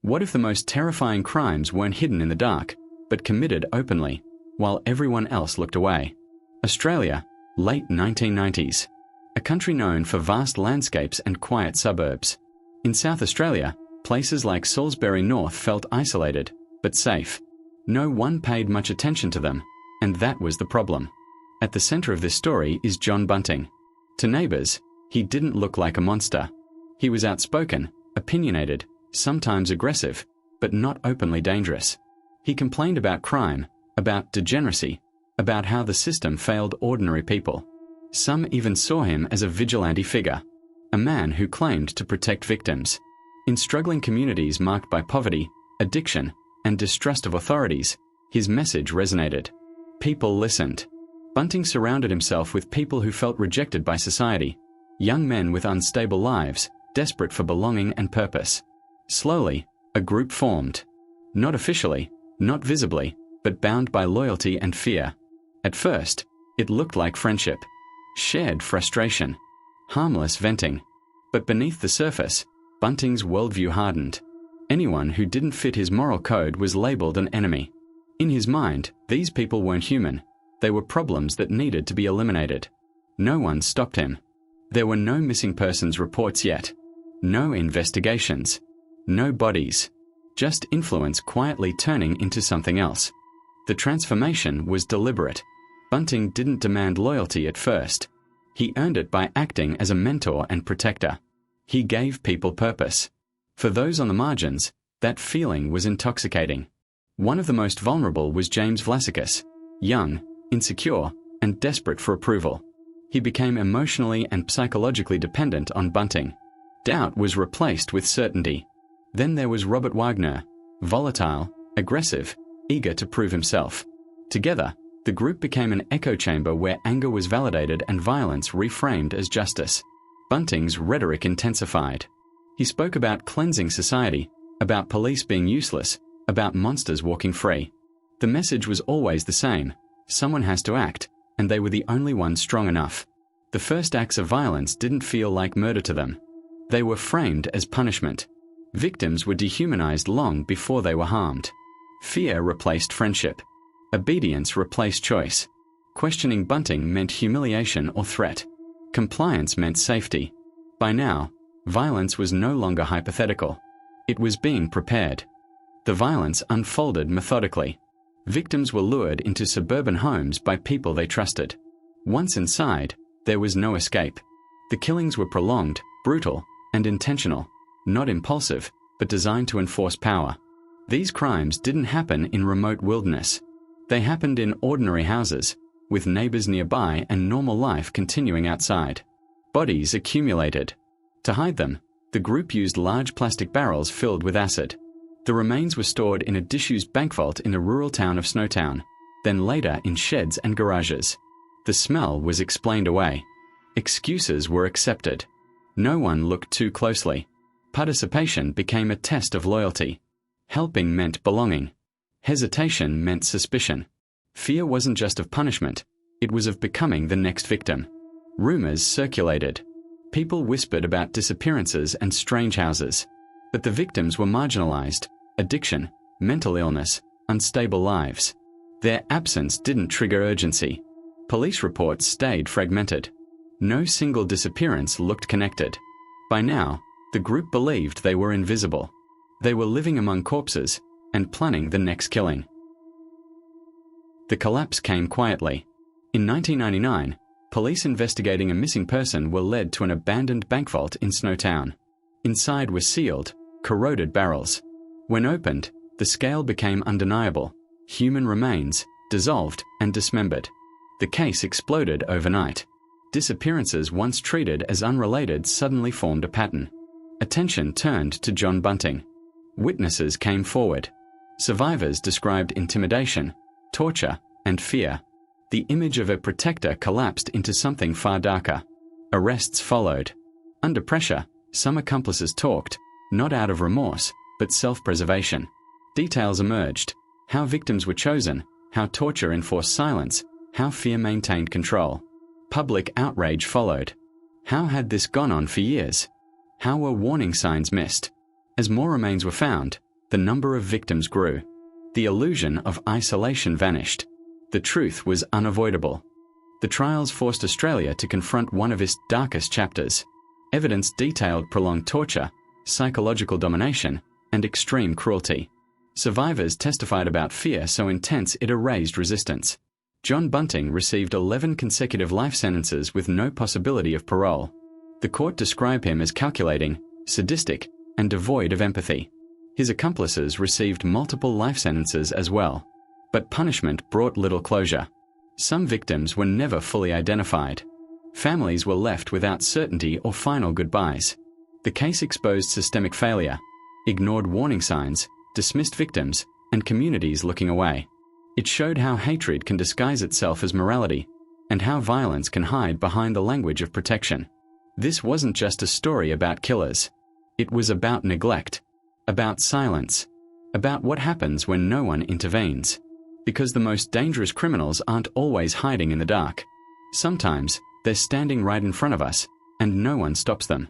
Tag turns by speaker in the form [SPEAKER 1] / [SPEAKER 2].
[SPEAKER 1] What if the most terrifying crimes weren't hidden in the dark, but committed openly, while everyone else looked away? Australia, late 1990s. A country known for vast landscapes and quiet suburbs. In South Australia, places like Salisbury North felt isolated, but safe. No one paid much attention to them, and that was the problem. At the centre of this story is John Bunting. To neighbours, he didn't look like a monster. He was outspoken, opinionated, sometimes aggressive, but not openly dangerous. He complained about crime, about degeneracy, about how the system failed ordinary people. Some even saw him as a vigilante figure, a man who claimed to protect victims. In struggling communities marked by poverty, addiction, and distrust of authorities, his message resonated. People listened. Bunting surrounded himself with people who felt rejected by society, young men with unstable lives, desperate for belonging and purpose. Slowly, a group formed. Not officially, not visibly, but bound by loyalty and fear. At first, it looked like friendship, shared frustration, harmless venting. But beneath the surface, Bunting's worldview hardened. Anyone who didn't fit his moral code was labelled an enemy. In his mind, these people weren't human. They were problems that needed to be eliminated. No one stopped him. There were no missing persons reports yet. No investigations. No bodies. Just influence quietly turning into something else. The transformation was deliberate. Bunting didn't demand loyalty at first. He earned it by acting as a mentor and protector. He gave people purpose. For those on the margins, that feeling was intoxicating. One of the most vulnerable was James Vlassakis, young, insecure, and desperate for approval. He became emotionally and psychologically dependent on Bunting. Doubt was replaced with certainty. Then there was Robert Wagner, volatile, aggressive, eager to prove himself. Together, the group became an echo chamber where anger was validated and violence reframed as justice. Bunting's rhetoric intensified. He spoke about cleansing society, about police being useless, about monsters walking free. The message was always the same: someone has to act, and they were the only ones strong enough. The first acts of violence didn't feel like murder to them. They were framed as punishment. Victims were dehumanized long before they were harmed. Fear replaced friendship. Obedience replaced choice. Questioning Bunting meant humiliation or threat. Compliance meant safety. By now, violence was no longer hypothetical. It was being prepared. The violence unfolded methodically. Victims were lured into suburban homes by people they trusted. Once inside, there was no escape. The killings were prolonged, brutal, and intentional, not impulsive, but designed to enforce power. These crimes didn't happen in remote wilderness. They happened in ordinary houses, with neighbors nearby and normal life continuing outside. Bodies accumulated. To hide them, the group used large plastic barrels filled with acid. The remains were stored in a disused bank vault in the rural town of Snowtown, then later in sheds and garages. The smell was explained away. Excuses were accepted. No one looked too closely. Participation became a test of loyalty. Helping meant belonging. Hesitation meant suspicion. Fear wasn't just of punishment, it was of becoming the next victim. Rumors circulated. People whispered about disappearances and strange houses. But the victims were marginalized: addiction, mental illness, unstable lives. Their absence didn't trigger urgency. Police reports stayed fragmented. No single disappearance looked connected. By now, the group believed they were invisible. They were living among corpses and planning the next killing. The collapse came quietly. In 1999, police investigating a missing person were led to an abandoned bank vault in Snowtown. Inside were sealed, corroded barrels. When opened, the scale became undeniable. Human remains, dissolved and dismembered. The case exploded overnight. Disappearances once treated as unrelated suddenly formed a pattern. Attention turned to John Bunting. Witnesses came forward. Survivors described intimidation, torture, and fear. The image of a protector collapsed into something far darker. Arrests followed. Under pressure, some accomplices talked, not out of remorse, but self-preservation. Details emerged: how victims were chosen, how torture enforced silence, how fear maintained control. Public outrage followed. How had this gone on for years? How were warning signs missed? As more remains were found, the number of victims grew. The illusion of isolation vanished. The truth was unavoidable. The trials forced Australia to confront one of its darkest chapters. Evidence detailed prolonged torture, psychological domination, and extreme cruelty. Survivors testified about fear so intense it erased resistance. John Bunting received 11 consecutive life sentences with no possibility of parole. The court described him as calculating, sadistic, and devoid of empathy. His accomplices received multiple life sentences as well. But punishment brought little closure. Some victims were never fully identified. Families were left without certainty or final goodbyes. The case exposed systemic failure, ignored warning signs, dismissed victims, and communities looking away. It showed how hatred can disguise itself as morality, and how violence can hide behind the language of protection. This wasn't just a story about killers. It was about neglect, about silence, about what happens when no one intervenes. Because the most dangerous criminals aren't always hiding in the dark. Sometimes they're standing right in front of us, and no one stops them.